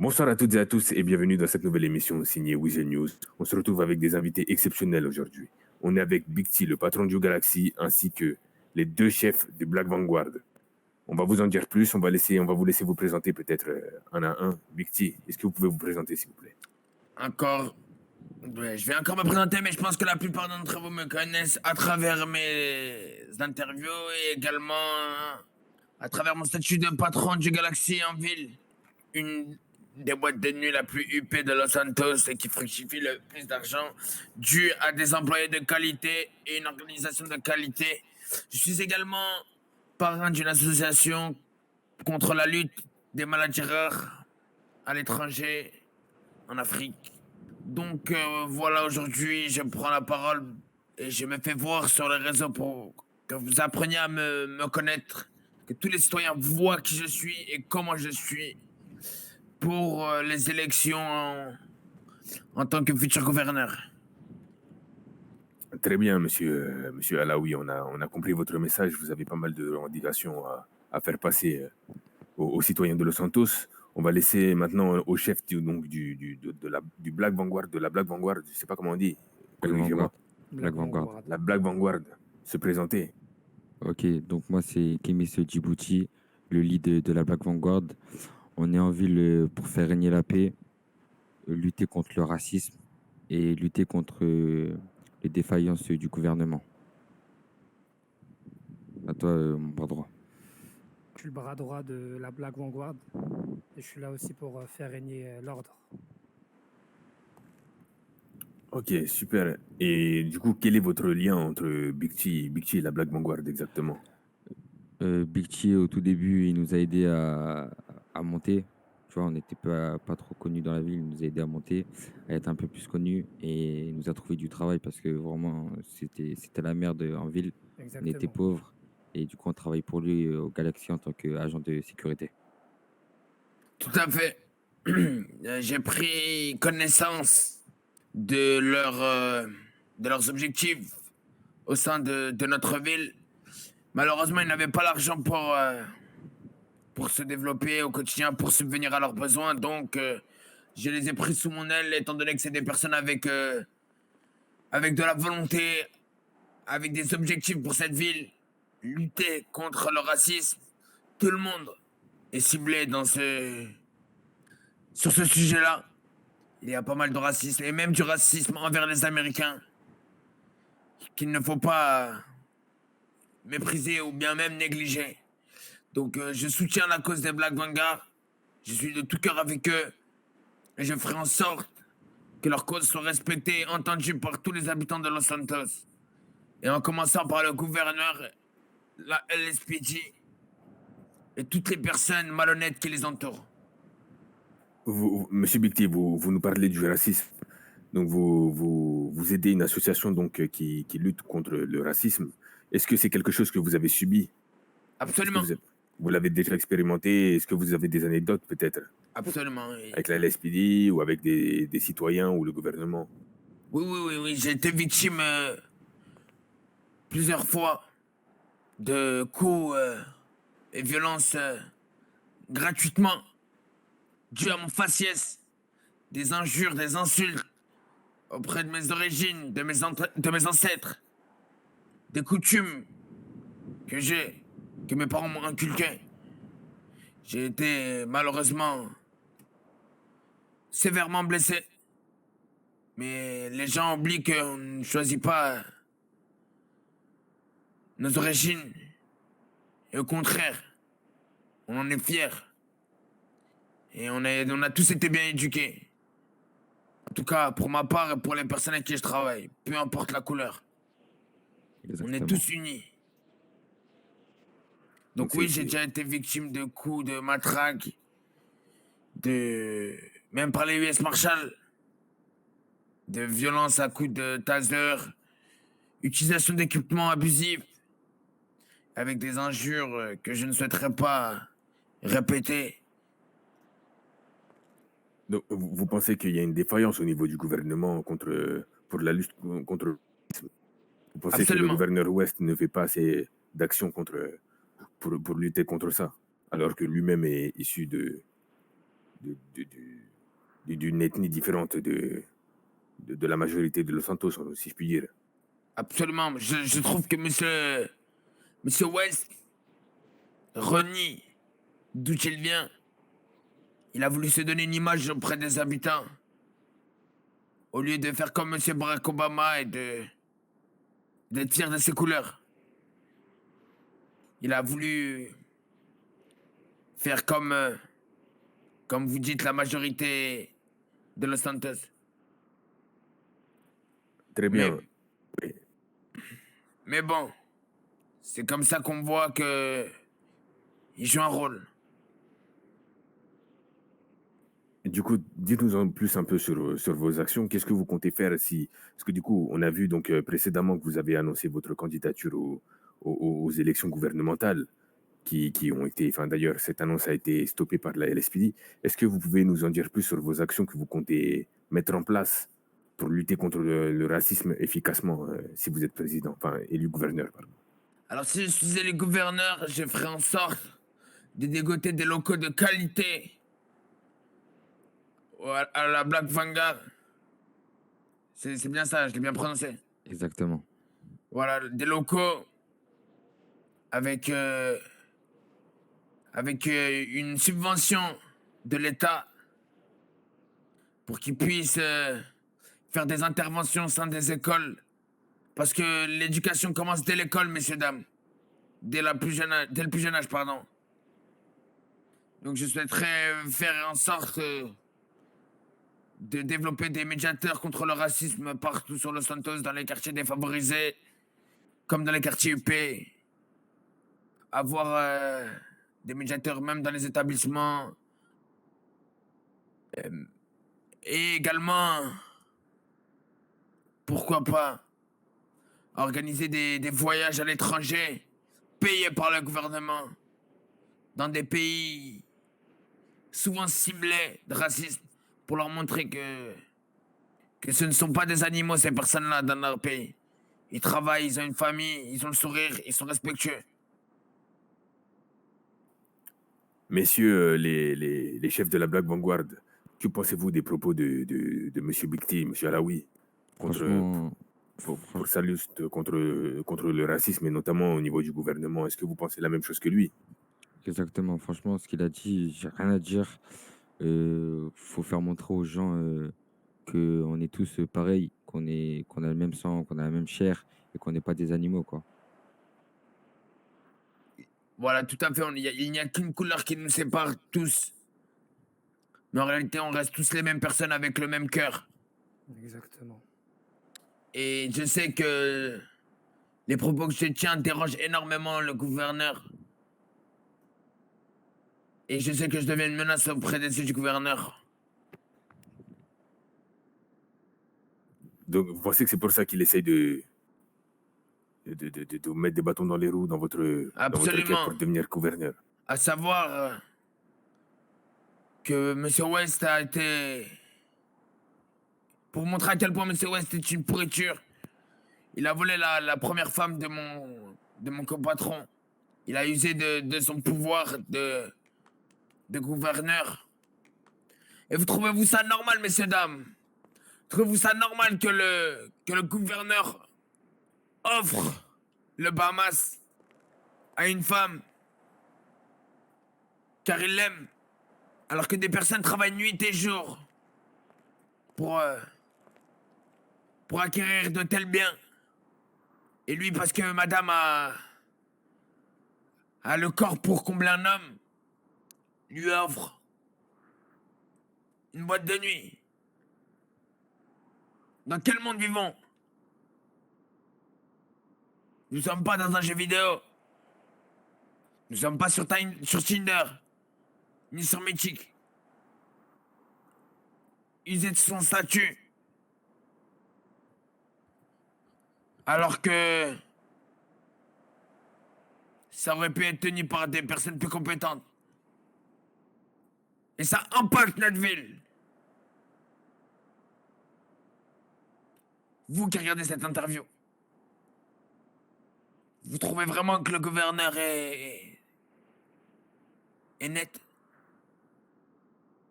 Bonsoir à toutes et à tous et bienvenue dans cette nouvelle émission signée Weasel News. On se retrouve avec des invités exceptionnels aujourd'hui. On est avec Big T, le patron du Galaxy, ainsi que les deux chefs de Black Vanguard. On va vous en dire plus, on va vous laisser vous présenter peut-être un à un. Big T, est-ce que vous pouvez vous présenter s'il vous plaît? Encore. Ouais, je vais encore me présenter, mais je pense que la plupart d'entre vous me connaissent à travers mes interviews et également à travers mon statut de patron du Galaxy en ville. Une des boîtes de nuit la plus huppée de Los Santos et qui fructifie le plus d'argent, dû à des employés de qualité et une organisation de qualité. Je suis également parrain d'une association contre la lutte des maladies rares à l'étranger, en Afrique. Donc voilà, aujourd'hui, je prends la parole et je me fais voir sur les réseaux pour que vous appreniez à me connaître, que tous les citoyens voient qui je suis et comment je suis pour les élections en tant que futur gouverneur. Très bien, monsieur Alaoui, on a compris votre message. Vous avez pas mal de revendications à faire passer aux citoyens de Los Santos. On va laisser maintenant au chef du Black Vanguard, de la Black Vanguard, je ne sais pas comment on dit, Black corrigez-moi, Vanguard. Black Vanguard. la Black Vanguard, se présenter. Ok, donc moi c'est Kemis Djibouti, le lead de la Black Vanguard. On est en ville pour faire régner la paix, lutter contre le racisme et lutter contre les défaillances du gouvernement. À toi, mon bras droit. Je suis le bras droit de la Black Vanguard et je suis là aussi pour faire régner l'ordre. Ok, super. Et du coup, quel est votre lien entre Big T et la Black Vanguard exactement? Big T, au tout début, il nous a aidé à monter. Tu vois, on n'était pas trop connus dans la ville. Il nous a aidé à monter, à être un peu plus connus et il nous a trouvé du travail parce que vraiment, c'était la merde en ville. On était Exactement. pauvres et du coup, on travaille pour lui au Galaxy en tant qu'agent de sécurité. Tout à fait. J'ai pris connaissance de leurs objectifs au sein de notre ville. Malheureusement, ils n'avaient pas l'argent pour se développer au quotidien, pour subvenir à leurs besoins. Donc, je les ai pris sous mon aile, étant donné que c'est des personnes avec de la volonté, avec des objectifs pour cette ville, lutter contre le racisme. Tout le monde est ciblé sur ce sujet-là. Il y a pas mal de racisme, et même du racisme envers les Américains, qu'il ne faut pas mépriser ou bien même négliger. Donc je soutiens la cause des Black Vanguard. Je suis de tout cœur avec eux. Et je ferai en sorte que leur cause soit respectée et entendue par tous les habitants de Los Santos. Et en commençant par le gouverneur, la LSPD et toutes les personnes malhonnêtes qui les entourent. Monsieur Big T, vous nous parlez du racisme. Donc, vous aidez une association donc, qui lutte contre le racisme. Est-ce que c'est quelque chose que vous avez subi? Est-ce que Absolument. vous l'avez déjà expérimenté? Est-ce que vous avez des anecdotes peut-être Absolument. avec la LSPD ou avec des citoyens ou le gouvernement? Oui. J'ai été victime plusieurs fois de coups et violences gratuitement dus à mon faciès, des injures, des insultes auprès de mes origines, de mes ancêtres, des coutumes que mes parents m'ont inculquées. J'ai été malheureusement sévèrement blessé. Mais les gens oublient qu'on ne choisit pas nos origines. Et au contraire, on en est fiers. Et on a tous été bien éduqués. En tout cas, pour ma part et pour les personnes avec qui je travaille, peu importe la couleur. On est Exactement. tous unis. Donc Donc, oui, j'ai déjà été victime de coups de matraque, même par les US Marshall, de violences à coups de taser, utilisation d'équipements abusifs, avec des injures que je ne souhaiterais pas répéter. Donc, vous pensez qu'il y a une défaillance au niveau du gouvernement pour la lutte contre le racisme? Vous pensez que le Absolument. gouverneur Ouest ne fait pas assez d'actions pour lutter contre ça, alors que lui-même est issu d'une ethnie différente de la majorité de Los Santos, si je puis dire. Absolument. Je trouve que monsieur West renie d'où il vient. Il a voulu se donner une image auprès des habitants. Au lieu de faire comme monsieur Barack Obama et d'être fier de ses couleurs. Il a voulu faire comme vous dites, la majorité de Los Santos. Très bien. Oui. Mais bon, c'est comme ça qu'on voit que il joue un rôle. Du coup, dites-nous en plus un peu sur vos actions. Qu'est-ce que vous comptez faire si... Parce que du coup, on a vu donc précédemment que vous avez annoncé votre candidature aux élections gouvernementales qui ont été... Enfin, d'ailleurs, cette annonce a été stoppée par la LSPD. Est-ce que vous pouvez nous en dire plus sur vos actions que vous comptez mettre en place pour lutter contre le racisme efficacement si vous êtes président, enfin, élu gouverneur, pardon. Alors si je suis élu gouverneur, je ferai en sorte de dégoter des locaux de qualité à la Black Vanguard. C'est bien ça, je l'ai bien prononcé. Exactement. Voilà, des locaux avec une subvention de l'État pour qu'ils puissent faire des interventions au sein des écoles. Parce que l'éducation commence dès l'école, messieurs, dames. Dès le plus jeune âge, pardon. Donc je souhaiterais faire en sorte de développer des médiateurs contre le racisme partout sur Los Santos, dans les quartiers défavorisés, comme dans les quartiers UP. Avoir des médiateurs même dans les établissements. Et également, pourquoi pas, organiser des voyages à l'étranger, payés par le gouvernement, dans des pays souvent ciblés de racisme, pour leur montrer que ce ne sont pas des animaux, ces personnes-là, dans leur pays. Ils travaillent, ils ont une famille, ils ont le sourire, ils sont respectueux. Messieurs les chefs de la Black Vanguard, que pensez-vous des propos de M. Bikti, M. Alaoui, Franchement, pour sa lutte contre le racisme et notamment au niveau du gouvernement? Est-ce que vous pensez la même chose que lui? exactement. Franchement, ce qu'il a dit, j'ai rien à dire. Faut faire montrer aux gens qu'on est tous pareils, qu'on a le même sang, qu'on a la même chair et qu'on n'est pas des animaux, quoi. Voilà, tout à fait. Il n'y a qu'une couleur qui nous sépare tous. Mais en réalité, on reste tous les mêmes personnes avec le même cœur. Exactement. Et je sais que les propos que je tiens dérangent énormément le gouverneur. Et je sais que je deviens une menace auprès des yeux du gouverneur. Donc, vous pensez que c'est pour ça qu'il essaye de vous mettre des bâtons dans les roues dans votre quête pour devenir gouverneur? À savoir que M. West a été... Pour montrer à quel point M. West est une pourriture, il a volé la première femme de mon compatron. Il a usé de son pouvoir de gouverneur. Et vous trouvez-vous ça normal, messieurs, dames? Trouvez-vous ça normal que le gouverneur offre le Bahamas à une femme car il l'aime, alors que des personnes travaillent nuit et jour pour acquérir de tels biens? Et lui, parce que madame a le corps pour combler un homme, lui offre une boîte de nuit. Dans quel monde vivons? Nous ne sommes pas dans un jeu vidéo. Nous ne sommes pas sur Tinder, ni sur Mythic. User de son statut. Alors que ça aurait pu être tenu par des personnes plus compétentes. Et ça impacte notre ville. Vous qui regardez cette interview, vous trouvez vraiment que le gouverneur est net?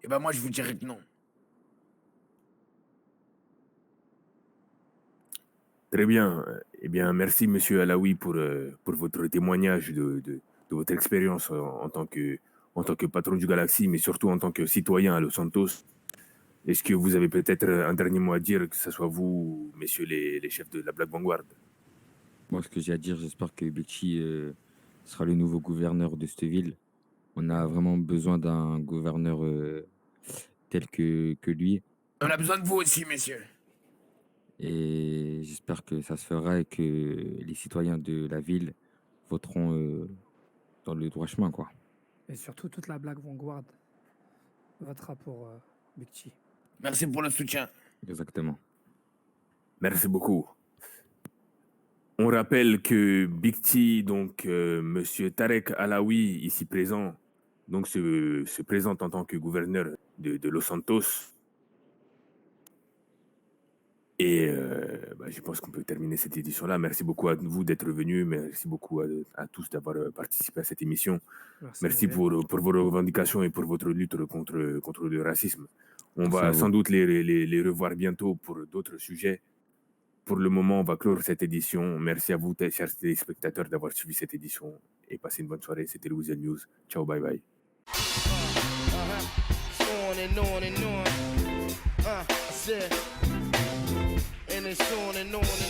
Et ben moi, je vous dirais que non. Très bien. Eh bien, merci, Monsieur Alaoui, pour votre témoignage de votre expérience en tant que patron du Galaxy, mais surtout en tant que citoyen à Los Santos. Est-ce que vous avez peut-être un dernier mot à dire, que ce soit vous, messieurs les chefs de la Black Vanguard? Moi, ce que j'ai à dire, j'espère que Becchi sera le nouveau gouverneur de cette ville. On a vraiment besoin d'un gouverneur tel que lui. On a besoin de vous aussi, messieurs. Et j'espère que ça se fera et que les citoyens de la ville voteront dans le droit chemin, quoi. Et surtout, toute la Black Vanguard votera pour Big Chi. Merci pour le soutien. Exactement. Merci beaucoup. On rappelle que Big T, donc Monsieur Tarek Alaoui, ici présent, donc se présente en tant que gouverneur de Los Santos. Et je pense qu'on peut terminer cette édition-là. Merci beaucoup à vous d'être venus. Merci beaucoup à tous d'avoir participé à cette émission. Merci pour vos revendications et pour votre lutte contre le racisme. On Merci à va vous. sans doute les revoir bientôt pour d'autres sujets. Pour le moment, on va clore cette édition. Merci à vous, chers téléspectateurs, d'avoir suivi cette édition. Et passez une bonne soirée. C'était le Weasel News. Ciao, bye bye. On and on and on. I said, and it's on and on.